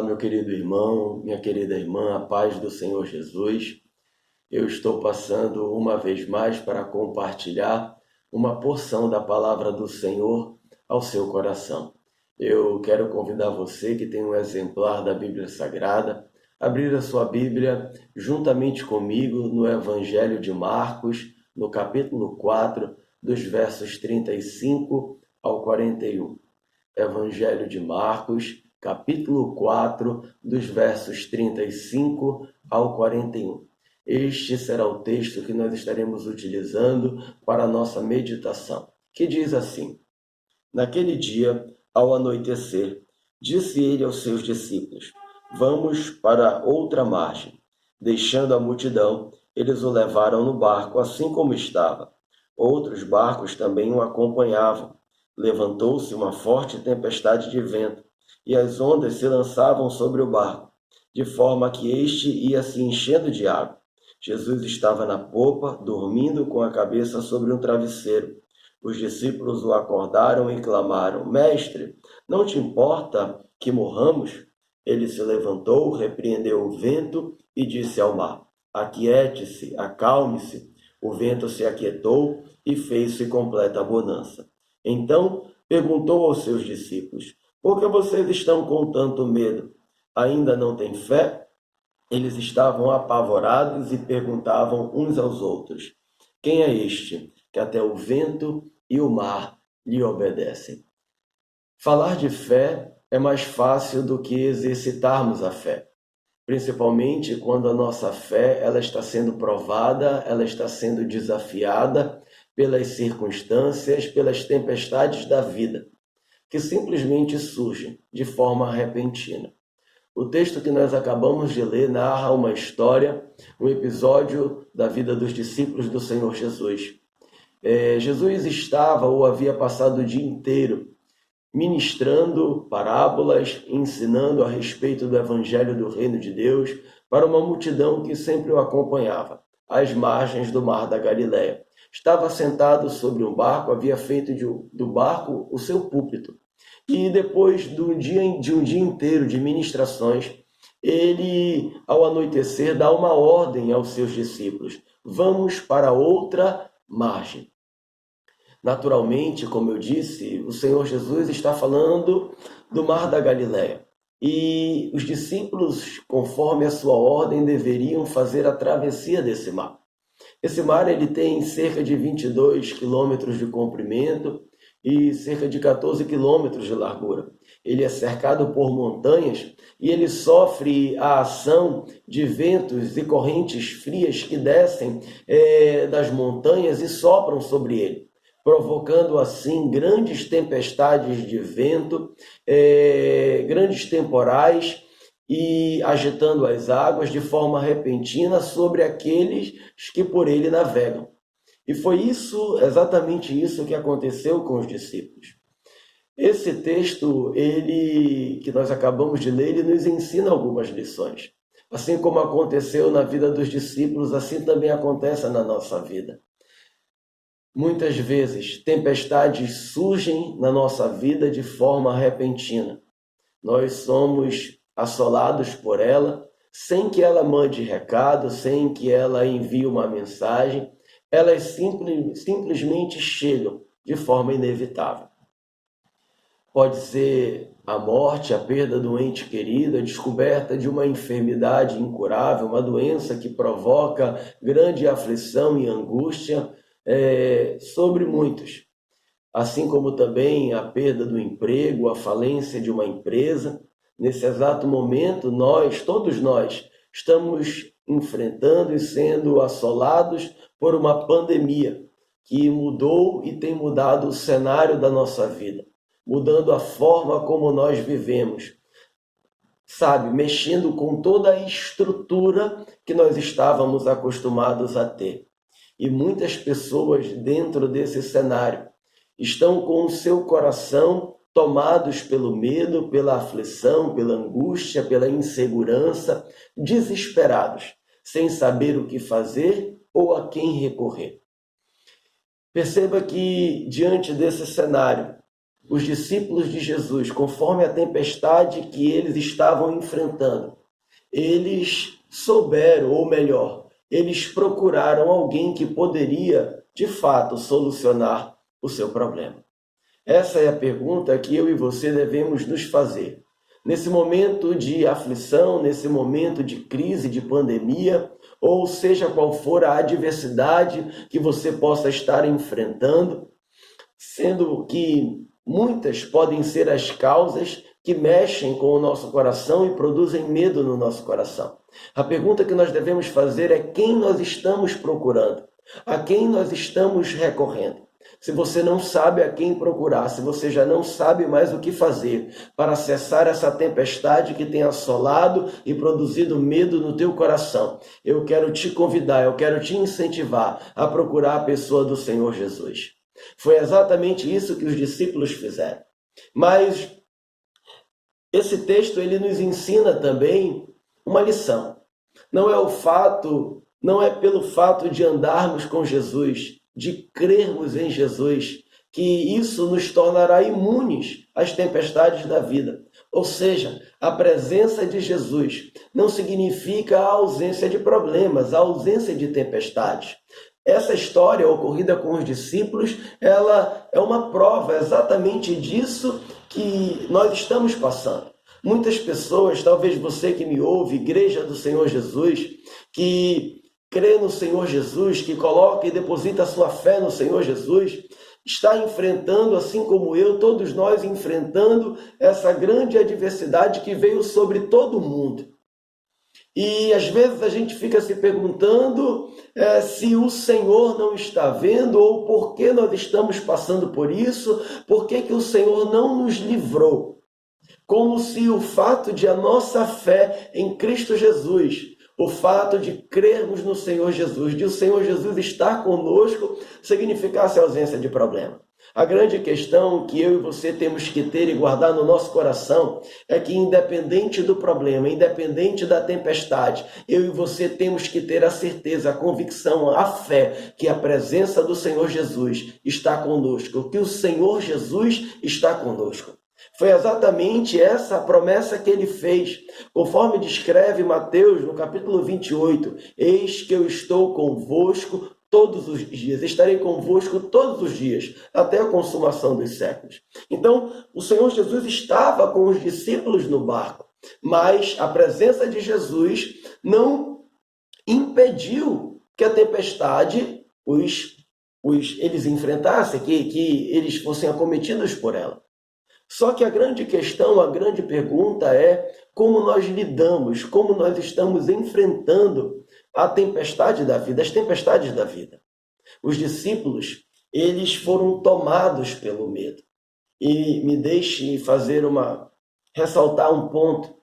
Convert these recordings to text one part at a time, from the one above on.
Olá, meu querido irmão, minha querida irmã, a paz do Senhor Jesus. Eu estou passando uma vez mais para compartilhar uma porção da palavra do Senhor ao seu coração. Eu quero convidar você que tem um exemplar da Bíblia Sagrada, a abrir a sua Bíblia juntamente comigo no Evangelho de Marcos, no capítulo 4, dos versos 35 ao 41. Evangelho de Marcos, capítulo 4, dos versos 35 ao 41. Este será o texto que nós estaremos utilizando para a nossa meditação, que diz assim: Naquele dia, ao anoitecer, disse ele aos seus discípulos: Vamos para outra margem. Deixando a multidão, eles o levaram no barco, assim como estava. Outros barcos também o acompanhavam. Levantou-se uma forte tempestade de vento, e as ondas se lançavam sobre o barco, de forma que este ia se enchendo de água. Jesus estava na popa, dormindo com a cabeça sobre um travesseiro. Os discípulos o acordaram e clamaram: Mestre, não te importa que morramos? Ele se levantou, repreendeu o vento e disse ao mar: Aquiete-se, acalme-se. O vento se aquietou e fez-se completa bonança. Então perguntou aos seus discípulos: Por que vocês estão com tanto medo? Ainda não têm fé? Eles estavam apavorados e perguntavam uns aos outros: Quem é este que até o vento e o mar lhe obedecem? Falar de fé é mais fácil do que exercitarmos a fé, principalmente quando a nossa fé ela está sendo provada, ela está sendo desafiada pelas circunstâncias, pelas tempestades da vida, que simplesmente surgem de forma repentina. O texto que nós acabamos de ler narra uma história, um episódio da vida dos discípulos do Senhor Jesus. Jesus estava ou havia passado o dia inteiro ministrando parábolas, ensinando a respeito do Evangelho do Reino de Deus para uma multidão que sempre o acompanhava, às margens do Mar da Galileia. Estava sentado sobre um barco, havia feito do barco o seu púlpito. E depois de um dia inteiro de ministrações, ele, ao anoitecer, dá uma ordem aos seus discípulos: vamos para outra margem. Naturalmente, como eu disse, o Senhor Jesus está falando do Mar da Galileia. E os discípulos, conforme a sua ordem, deveriam fazer a travessia desse mar. Esse mar ele tem cerca de 22 quilômetros de comprimento e cerca de 14 quilômetros de largura. Ele é cercado por montanhas e ele sofre a ação de ventos e correntes frias que descem das montanhas e sopram sobre ele, provocando assim grandes tempestades de vento, grandes temporais e agitando as águas de forma repentina sobre aqueles que por ele navegam. E foi exatamente isso que aconteceu com os discípulos. Esse texto, que nós acabamos de ler, ele nos ensina algumas lições. Assim como aconteceu na vida dos discípulos, assim também acontece na nossa vida. Muitas vezes, tempestades surgem na nossa vida de forma repentina. Nós somos assolados por ela, sem que ela mande recado, sem que ela envie uma mensagem. Elas simplesmente chegam de forma inevitável. Pode ser a morte, a perda do ente querido, a descoberta de uma enfermidade incurável, uma doença que provoca grande aflição e angústia sobre muitos. Assim como também a perda do emprego, a falência de uma empresa. Nesse exato momento, todos nós, estamos enfrentando e sendo assolados por uma pandemia que mudou e tem mudado o cenário da nossa vida, mudando a forma como nós vivemos, mexendo com toda a estrutura que nós estávamos acostumados a ter. E muitas pessoas dentro desse cenário estão com o seu coração tomados pelo medo, pela aflição, pela angústia, pela insegurança, desesperados, sem saber o que fazer ou a quem recorrer. Perceba que, diante desse cenário, os discípulos de Jesus, conforme a tempestade que eles estavam enfrentando, eles souberam, ou melhor, eles procuraram alguém que poderia, de fato, solucionar o seu problema. Essa é a pergunta que eu e você devemos nos fazer. Nesse momento de aflição, nesse momento de crise, de pandemia, ou seja qual for a adversidade que você possa estar enfrentando, sendo que muitas podem ser as causas que mexem com o nosso coração e produzem medo no nosso coração. A pergunta que nós devemos fazer é quem nós estamos procurando, a quem nós estamos recorrendo. Se você não sabe a quem procurar, se você já não sabe mais o que fazer para cessar essa tempestade que tem assolado e produzido medo no teu coração, eu quero te convidar, eu quero te incentivar a procurar a pessoa do Senhor Jesus. Foi exatamente isso que os discípulos fizeram. Mas esse texto ele nos ensina também uma lição. Não é pelo fato de andarmos com Jesus, de crermos em Jesus, que isso nos tornará imunes às tempestades da vida. Ou seja, a presença de Jesus não significa a ausência de problemas, a ausência de tempestades. Essa história ocorrida com os discípulos, ela é uma prova exatamente disso que nós estamos passando. Muitas pessoas, talvez você que me ouve, Igreja do Senhor Jesus, que crê no Senhor Jesus, que coloca e deposita a sua fé no Senhor Jesus, está enfrentando, assim como eu, todos nós enfrentando essa grande adversidade que veio sobre todo mundo. E às vezes a gente fica se perguntando se o Senhor não está vendo ou por que nós estamos passando por isso, por que o Senhor não nos livrou. Como se o fato de a nossa fé em Cristo Jesus, o fato de crermos no Senhor Jesus, de o Senhor Jesus estar conosco, significasse ausência de problema. A grande questão que eu e você temos que ter e guardar no nosso coração é que, independente do problema, independente da tempestade, eu e você temos que ter a certeza, a convicção, a fé que a presença do Senhor Jesus está conosco, que o Senhor Jesus está conosco. Foi exatamente essa a promessa que ele fez, conforme descreve Mateus no capítulo 28, eis que eu estou convosco todos os dias, estarei convosco todos os dias, até a consumação dos séculos. Então, o Senhor Jesus estava com os discípulos no barco, mas a presença de Jesus não impediu que a tempestade eles enfrentassem, que eles fossem acometidos por ela. Só que a grande questão, a grande pergunta é como nós lidamos, como nós estamos enfrentando a tempestade da vida, as tempestades da vida. Os discípulos, eles foram tomados pelo medo. E me deixe ressaltar um ponto.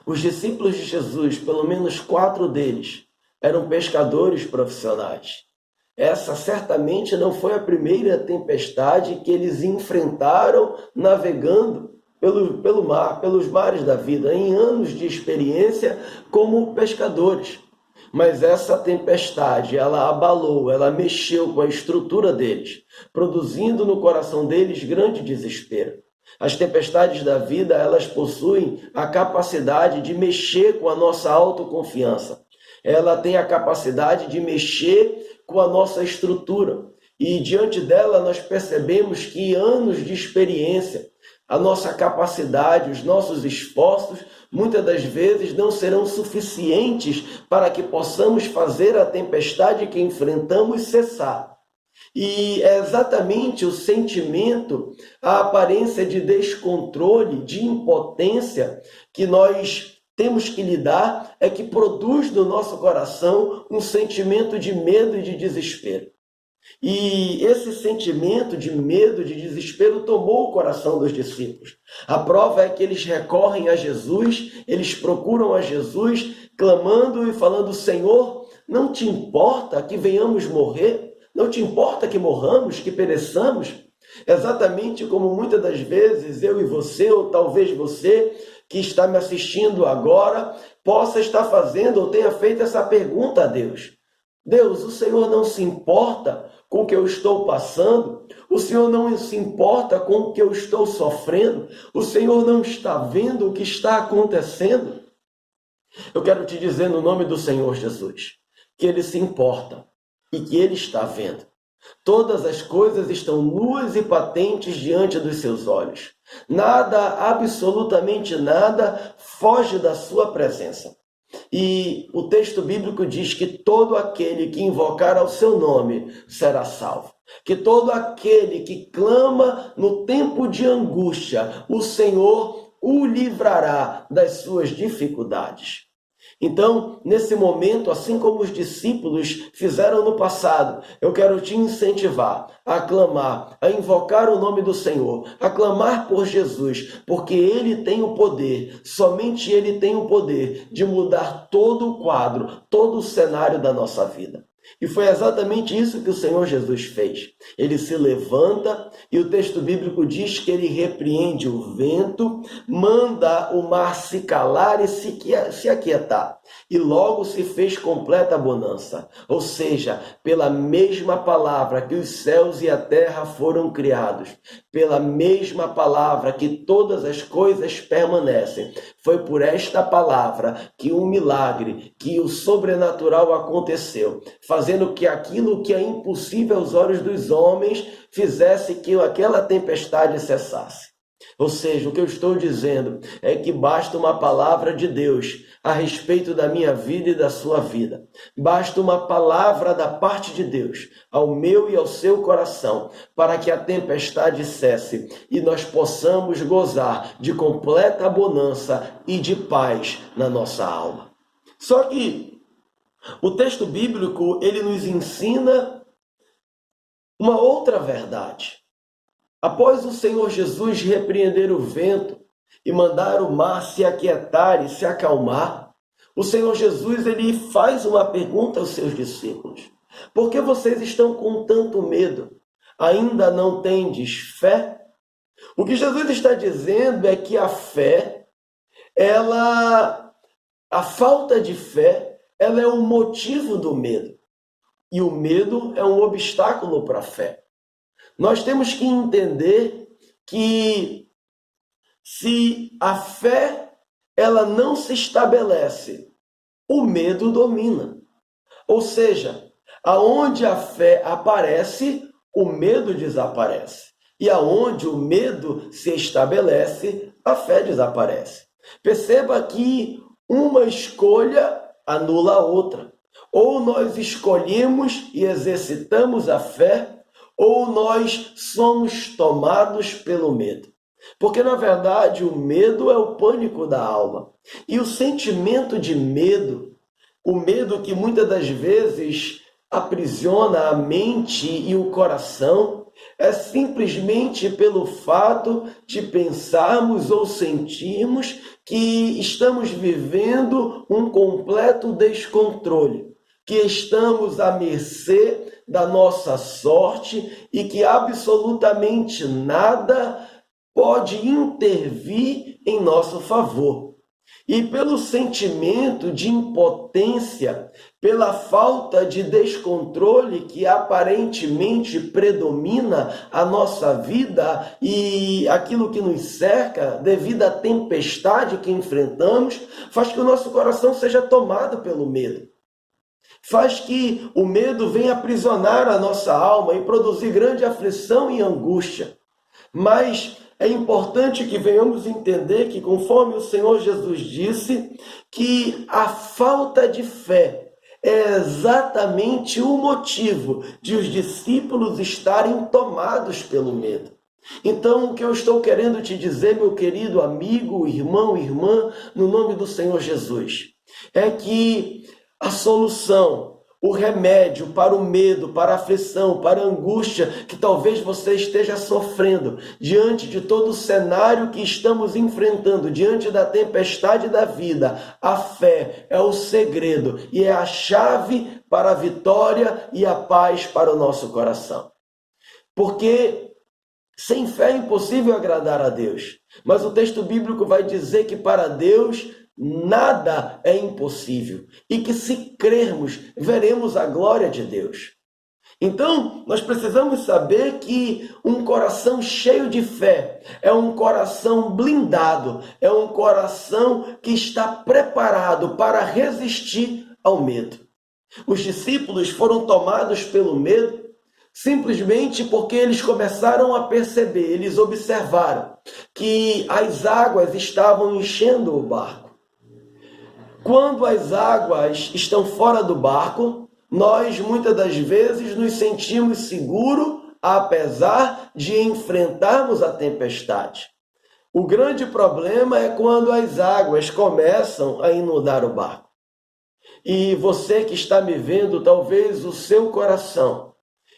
Os discípulos de Jesus, pelo menos 4 deles, eram pescadores profissionais. Essa certamente não foi a primeira tempestade que eles enfrentaram navegando pelo mar, pelos mares da vida, em anos de experiência como pescadores. Mas essa tempestade, ela abalou, ela mexeu com a estrutura deles, produzindo no coração deles grande desespero. As tempestades da vida, elas possuem a capacidade de mexer com a nossa autoconfiança. Ela tem a capacidade de mexer com a nossa estrutura. E diante dela nós percebemos que anos de experiência, a nossa capacidade, os nossos esforços, muitas das vezes não serão suficientes para que possamos fazer a tempestade que enfrentamos cessar. E é exatamente o sentimento, a aparência de descontrole, de impotência que nós temos que lidar, é que produz no nosso coração um sentimento de medo e de desespero. E esse sentimento de medo, de desespero, tomou o coração dos discípulos. A prova é que eles recorrem a Jesus, eles procuram a Jesus, clamando e falando: Senhor, não te importa que venhamos morrer? Não te importa que morramos, que pereçamos? Exatamente como muitas das vezes eu e você, ou talvez você que está me assistindo agora, possa estar fazendo ou tenha feito essa pergunta a Deus. Deus, o Senhor não se importa com o que eu estou passando, o Senhor não se importa com o que eu estou sofrendo, o Senhor não está vendo o que está acontecendo. Eu quero te dizer no nome do Senhor Jesus, que Ele se importa e que Ele está vendo. Todas as coisas estão nuas e patentes diante dos seus olhos. Nada, absolutamente nada, foge da sua presença. E o texto bíblico diz que todo aquele que invocar ao seu nome será salvo. Que todo aquele que clama no tempo de angústia, o Senhor o livrará das suas dificuldades. Então, nesse momento, assim como os discípulos fizeram no passado, eu quero te incentivar a clamar, a invocar o nome do Senhor, a clamar por Jesus, porque Ele tem o poder, somente Ele tem o poder de mudar todo o quadro, todo o cenário da nossa vida. E foi exatamente isso que o Senhor Jesus fez. Ele se levanta e o texto bíblico diz que ele repreende o vento, manda o mar se calar e se aquietar. E logo se fez completa bonança. Ou seja, pela mesma palavra que os céus e a terra foram criados, pela mesma palavra que todas as coisas permanecem, foi por esta palavra que o milagre, que o sobrenatural aconteceu, fazendo que aquilo que é impossível aos olhos dos homens fizesse que aquela tempestade cessasse. Ou seja, o que eu estou dizendo é que basta uma palavra de Deus a respeito da minha vida e da sua vida. Basta uma palavra da parte de Deus ao meu e ao seu coração para que a tempestade cesse e nós possamos gozar de completa bonança e de paz na nossa alma. Só que o texto bíblico, ele nos ensina uma outra verdade. Após o Senhor Jesus repreender o vento e mandar o mar se aquietar e se acalmar, o Senhor Jesus ele faz uma pergunta aos seus discípulos. Por que vocês estão com tanto medo? Ainda não tendes fé? O que Jesus está dizendo é que a fé, a falta de fé, ela é o motivo do medo. E o medo é um obstáculo para a fé. Nós temos que entender que se a fé ela não se estabelece, o medo domina. Ou seja, aonde a fé aparece, o medo desaparece. E aonde o medo se estabelece, a fé desaparece. Perceba que uma escolha anula a outra. Ou nós escolhemos e exercitamos a fé, ou nós somos tomados pelo medo. Porque, na verdade, o medo é o pânico da alma. E o sentimento de medo, o medo que muitas das vezes aprisiona a mente e o coração, é simplesmente pelo fato de pensarmos ou sentirmos que estamos vivendo um completo descontrole, que estamos à mercê da nossa sorte e que absolutamente nada pode intervir em nosso favor. E pelo sentimento de impotência, pela falta de descontrole que aparentemente predomina a nossa vida e aquilo que nos cerca, devido à tempestade que enfrentamos, faz que o nosso coração seja tomado pelo medo. Faz que o medo venha aprisionar a nossa alma e produzir grande aflição e angústia. Mas é importante que venhamos entender que, conforme o Senhor Jesus disse, que a falta de fé é exatamente o motivo de os discípulos estarem tomados pelo medo. Então, o que eu estou querendo te dizer, meu querido amigo, irmão, irmã, no nome do Senhor Jesus, é que a solução, o remédio para o medo, para a aflição, para a angústia que talvez você esteja sofrendo diante de todo o cenário que estamos enfrentando, diante da tempestade da vida, a fé é o segredo e é a chave para a vitória e a paz para o nosso coração. Porque sem fé é impossível agradar a Deus, mas o texto bíblico vai dizer que para Deus nada é impossível e que se crermos, veremos a glória de Deus. Então, nós precisamos saber que um coração cheio de fé é um coração blindado, é um coração que está preparado para resistir ao medo. Os discípulos foram tomados pelo medo simplesmente porque eles começaram a perceber, eles observaram que as águas estavam enchendo o barco. Quando as águas estão fora do barco, nós muitas das vezes nos sentimos seguros, apesar de enfrentarmos a tempestade. O grande problema é quando as águas começam a inundar o barco. E você que está me vendo, talvez o seu coração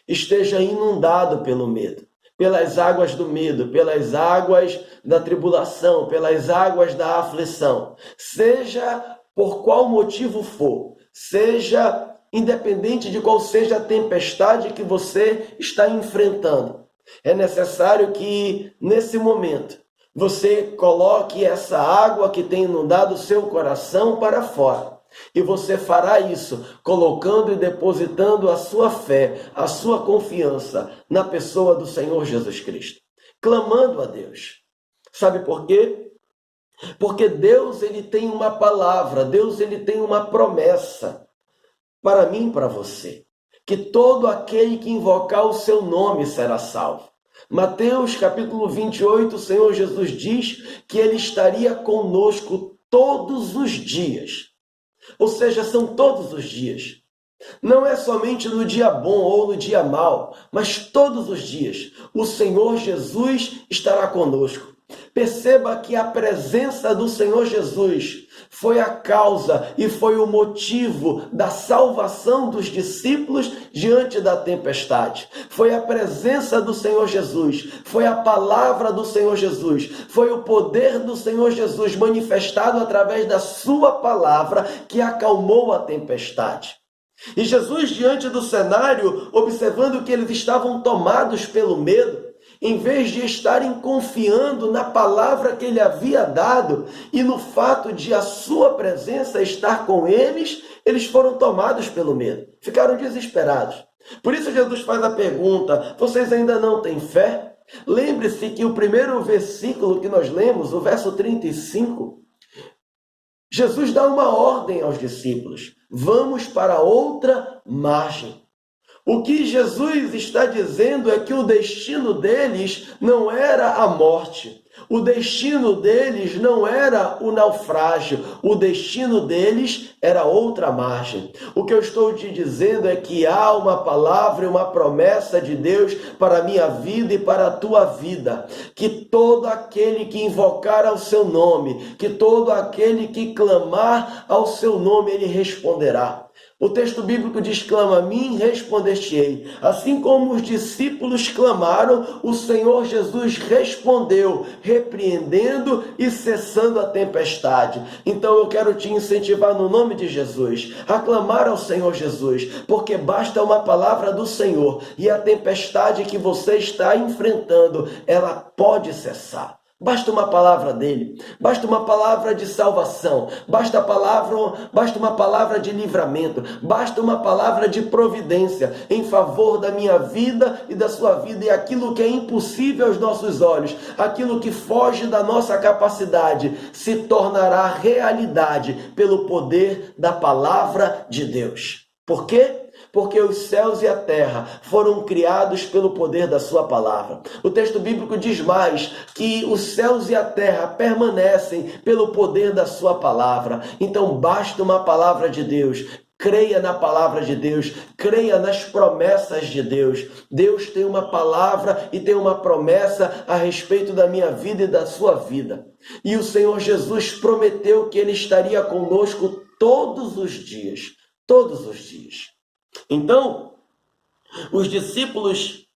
esteja inundado pelo medo, pelas águas do medo, pelas águas da tribulação, pelas águas da aflição. Seja por qual motivo for, seja independente de qual seja a tempestade que você está enfrentando, é necessário que, nesse momento, você coloque essa água que tem inundado o seu coração para fora. E você fará isso colocando e depositando a sua fé, a sua confiança na pessoa do Senhor Jesus Cristo, clamando a Deus. Sabe por quê? Porque Deus, ele tem uma palavra, Deus, ele tem uma promessa para mim e para você, que todo aquele que invocar o seu nome será salvo. Mateus capítulo 28, o Senhor Jesus diz que ele estaria conosco todos os dias. Ou seja, são todos os dias. Não é somente no dia bom ou no dia mau, mas todos os dias o Senhor Jesus estará conosco. Perceba que a presença do Senhor Jesus foi a causa e foi o motivo da salvação dos discípulos diante da tempestade. Foi a presença do Senhor Jesus, foi a palavra do Senhor Jesus, foi o poder do Senhor Jesus manifestado através da sua palavra que acalmou a tempestade. E Jesus, diante do cenário, observando que eles estavam tomados pelo medo, em vez de estarem confiando na palavra que ele havia dado e no fato de a sua presença estar com eles, eles foram tomados pelo medo, ficaram desesperados. Por isso Jesus faz a pergunta: vocês ainda não têm fé? Lembre-se que o primeiro versículo que nós lemos, o verso 35, Jesus dá uma ordem aos discípulos: vamos para outra margem. O que Jesus está dizendo é que o destino deles não era a morte. O destino deles não era o naufrágio. O destino deles era outra margem. O que eu estou te dizendo é que há uma palavra e uma promessa de Deus para a minha vida e para a tua vida. Que todo aquele que invocar ao seu nome, que todo aquele que clamar ao seu nome, ele responderá. O texto bíblico diz: clama a mim, responder-te-ei. Assim como os discípulos clamaram, o Senhor Jesus respondeu, repreendendo e cessando a tempestade. Então eu quero te incentivar no nome de Jesus, a clamar ao Senhor Jesus, porque basta uma palavra do Senhor e a tempestade que você está enfrentando, ela pode cessar. Basta uma palavra dele, basta uma palavra de salvação, basta uma palavra de livramento, basta uma palavra de providência em favor da minha vida e da sua vida. E aquilo que é impossível aos nossos olhos, aquilo que foge da nossa capacidade, se tornará realidade pelo poder da palavra de Deus. Por quê? Porque os céus e a terra foram criados pelo poder da sua palavra. O texto bíblico diz mais que os céus e a terra permanecem pelo poder da sua palavra. Então basta uma palavra de Deus. Creia na palavra de Deus, creia nas promessas de Deus. Deus tem uma palavra e tem uma promessa a respeito da minha vida e da sua vida. E o Senhor Jesus prometeu que Ele estaria conosco todos os dias. Todos os dias. Então, os discípulos,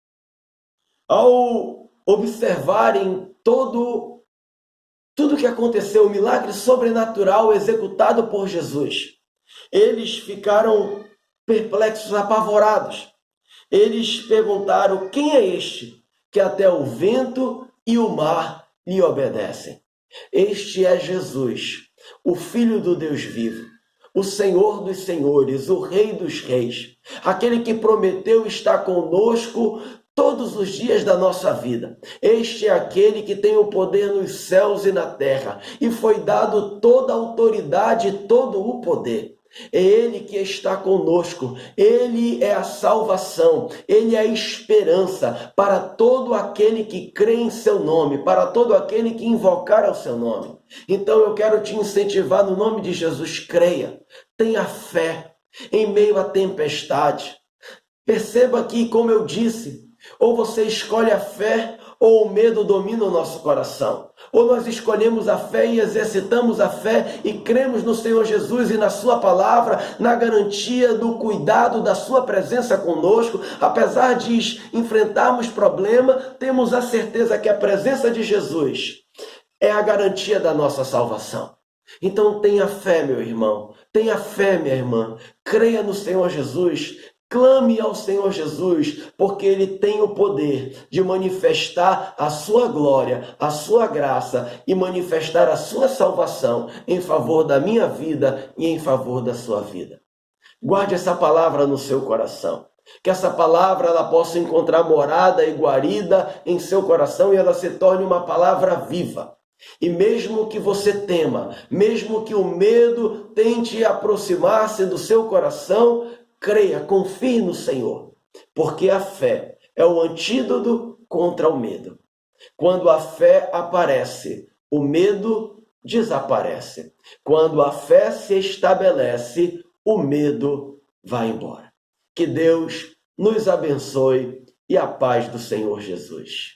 ao observarem tudo o que aconteceu, o milagre sobrenatural executado por Jesus, eles ficaram perplexos, apavorados. Eles perguntaram: quem é este que até o vento e o mar lhe obedecem? Este é Jesus, o Filho do Deus vivo, o Senhor dos senhores, o Rei dos reis. aquele que prometeu estar conosco todos os dias da nossa vida. Este é aquele que tem o poder nos céus e na terra, e foi dado toda a autoridade e todo o poder. É Ele que está conosco, Ele é a salvação, Ele é a esperança para todo aquele que crê em seu nome, para todo aquele que invocar ao seu nome. Então eu quero te incentivar no nome de Jesus, creia, tenha fé em meio à tempestade. Perceba que, como eu disse, ou você escolhe a fé ou o medo domina o nosso coração. Ou nós escolhemos a fé e exercitamos a fé e cremos no Senhor Jesus e na sua palavra, na garantia do cuidado da sua presença conosco. Apesar de enfrentarmos problema, temos a certeza que a presença de Jesus é a garantia da nossa salvação. Então tenha fé, meu irmão, tenha fé, minha irmã, creia no Senhor Jesus, clame ao Senhor Jesus, porque Ele tem o poder de manifestar a sua glória, a sua graça e manifestar a sua salvação em favor da minha vida e em favor da sua vida. Guarde essa palavra no seu coração. Que essa palavra ela possa encontrar morada e guarida em seu coração e ela se torne uma palavra viva. E mesmo que você tema, mesmo que o medo tente aproximar-se do seu coração, creia, confie no Senhor, porque a fé é o antídoto contra o medo. Quando a fé aparece, o medo desaparece. Quando a fé se estabelece, o medo vai embora. Que Deus nos abençoe e a paz do Senhor Jesus.